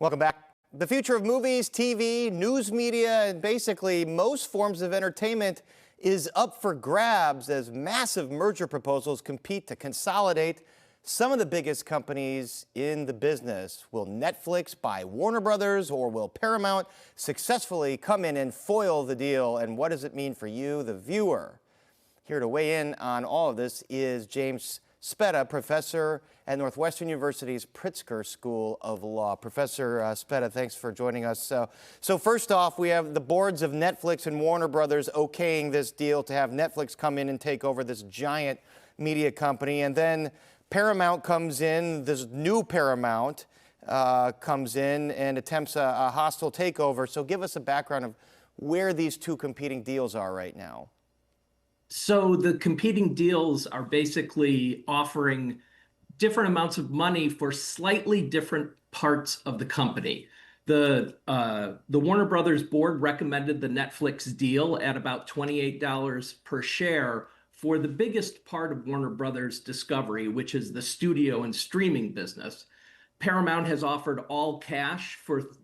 Welcome back. The future of movies, TV, news media, and basically most forms of entertainment is up for grabs as massive merger proposals compete to consolidate some of the biggest companies in the business. Will Netflix buy Warner Brothers, or will Paramount successfully come in and foil the deal? And what does it mean for you, the viewer? Here to weigh in on all of this is James Speta, professor at Northwestern University's Pritzker School of Law. Professor Speta, thanks for joining us. So first off, we have the boards of Netflix and Warner Brothers okaying this deal to have Netflix come in and take over this giant media company. And then Paramount comes in, this new Paramount comes in and attempts a hostile takeover. So give us a background of where these two competing deals are right now. So the competing deals are basically offering different amounts of money for slightly different parts of the company. The Warner Brothers board recommended the Netflix deal at about $28 per share for the biggest part of Warner Brothers Discovery, which is the studio and streaming business. Paramount has offered all cash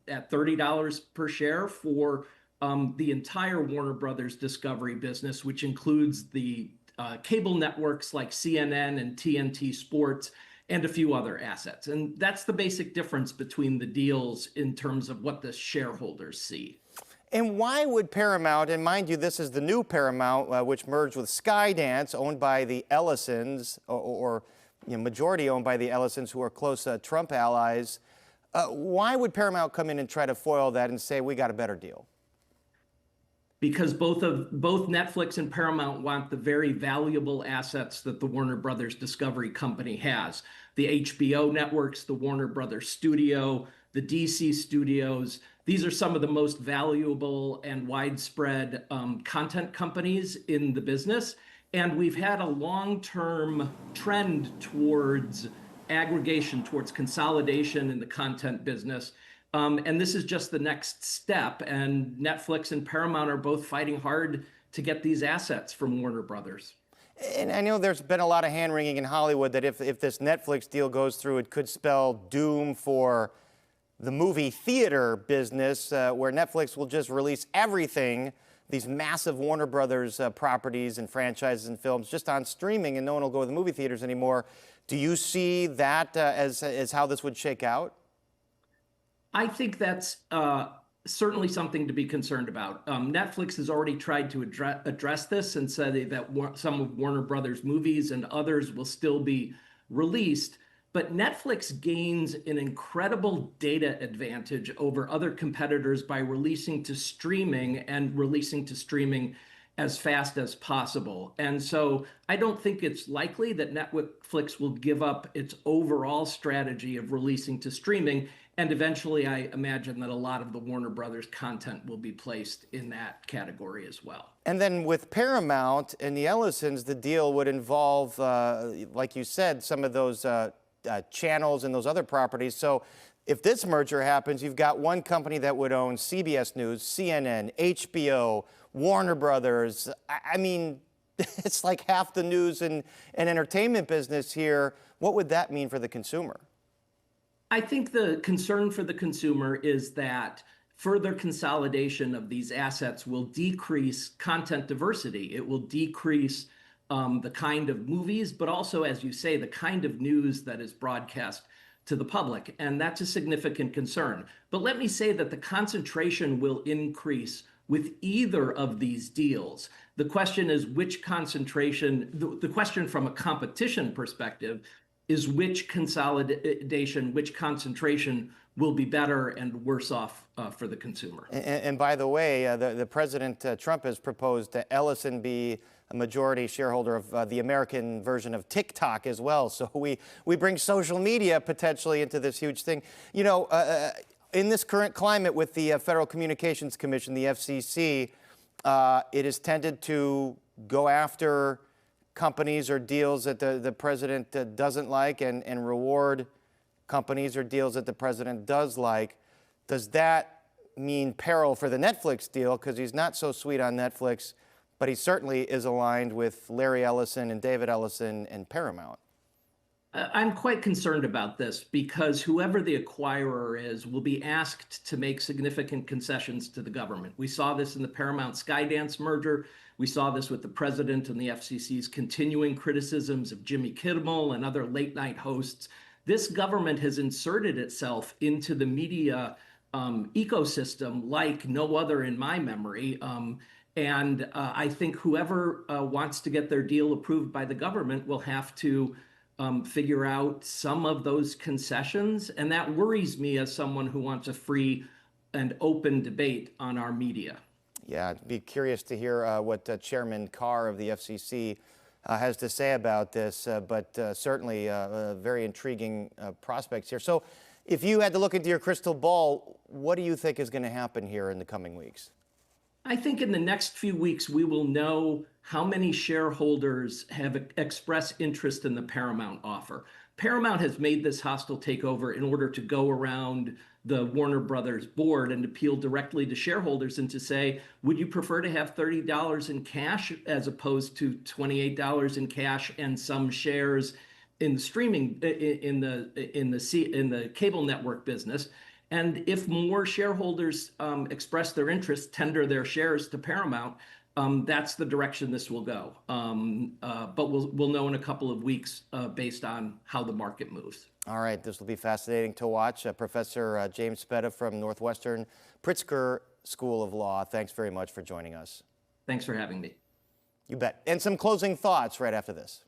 at $30 per share for the entire Warner Brothers Discovery business, which includes the cable networks like CNN and TNT Sports and a few other assets. And that's the basic difference between the deals in terms of what the shareholders see. And why would Paramount, and mind you, this is the new Paramount, which merged with Skydance, owned by the Ellisons, or majority owned by the Ellisons, who are close Trump allies. Why would Paramount come in and try to foil that and say, we got a better deal? Because both Netflix and Paramount want the very valuable assets that the Warner Brothers Discovery Company has. The HBO networks, the Warner Brothers Studio, the DC studios. These are some of the most valuable and widespread content companies in the business. And we've had a long-term trend towards aggregation, towards consolidation in the content business. And this is just the next step. And Netflix and Paramount are both fighting hard to get these assets from Warner Brothers. And I know there's been a lot of hand-wringing in Hollywood that if this Netflix deal goes through, it could spell doom for the movie theater business, where Netflix will just release everything, these massive Warner Brothers properties and franchises and films, just on streaming, and no one will go to the movie theaters anymore. Do you see that as how this would shake out? I think that's certainly something to be concerned about. Netflix has already tried to address this and said that some of Warner Brothers movies and others will still be released. But Netflix gains an incredible data advantage over other competitors by releasing to streaming and releasing to streaming as fast as possible. And so I don't think it's likely that Netflix will give up its overall strategy of releasing to streaming. And eventually, I imagine that a lot of the Warner Brothers content will be placed in that category as well. And then with Paramount and the Ellisons, the deal would involve, like you said, some of those channels and those other properties. So if this merger happens, you've got one company that would own CBS News, CNN, HBO, Warner Brothers. I mean, it's like half the news and entertainment business here. What would that mean for the consumer? I think the concern for the consumer is that further consolidation of these assets will decrease content diversity. It will decrease the kind of movies, but also, as you say, the kind of news that is broadcast to the public. And that's a significant concern. But let me say that the concentration will increase with either of these deals. The question is which concentration, the question from a competition perspective is which consolidation, which concentration will be better and worse off for the consumer. And by the way, the President Trump has proposed that Ellison be a majority shareholder of the American version of TikTok as well. So we bring social media potentially into this huge thing. You know, in this current climate with the Federal Communications Commission, the FCC, it has tended to go after companies or deals that the president doesn't like and reward companies or deals that the president does like. Does that mean peril for the Netflix deal? Because he's not so sweet on Netflix, but he certainly is aligned with Larry Ellison and David Ellison and Paramount. I'm quite concerned about this because whoever the acquirer is will be asked to make significant concessions to the government. We saw this in the Paramount Skydance merger. We saw this with the president and the FCC's continuing criticisms of Jimmy Kimmel and other late night hosts. This government has inserted itself into the media ecosystem like no other in my memory. And I think whoever wants to get their deal approved by the government will have to figure out some of those concessions. And that worries me as someone who wants a free and open debate on our media. Yeah, I'd be curious to hear what Chairman Carr of the FCC has to say about this, but certainly very intriguing prospects here. So if you had to look into your crystal ball, what do you think is going to happen here in the coming weeks? I think in the next few weeks, we will know how many shareholders have expressed interest in the Paramount offer. Paramount has made this hostile takeover in order to go around the Warner Brothers board and appeal directly to shareholders and to say, would you prefer to have $30 in cash as opposed to $28 in cash and some shares in streaming in the cable network business? And if more shareholders express their interest, tender their shares to Paramount, that's the direction this will go. But we'll know in a couple of weeks based on how the market moves. All right, this will be fascinating to watch. Professor James Speta from Northwestern Pritzker School of Law, thanks very much for joining us. Thanks for having me. You bet. And some closing thoughts right after this.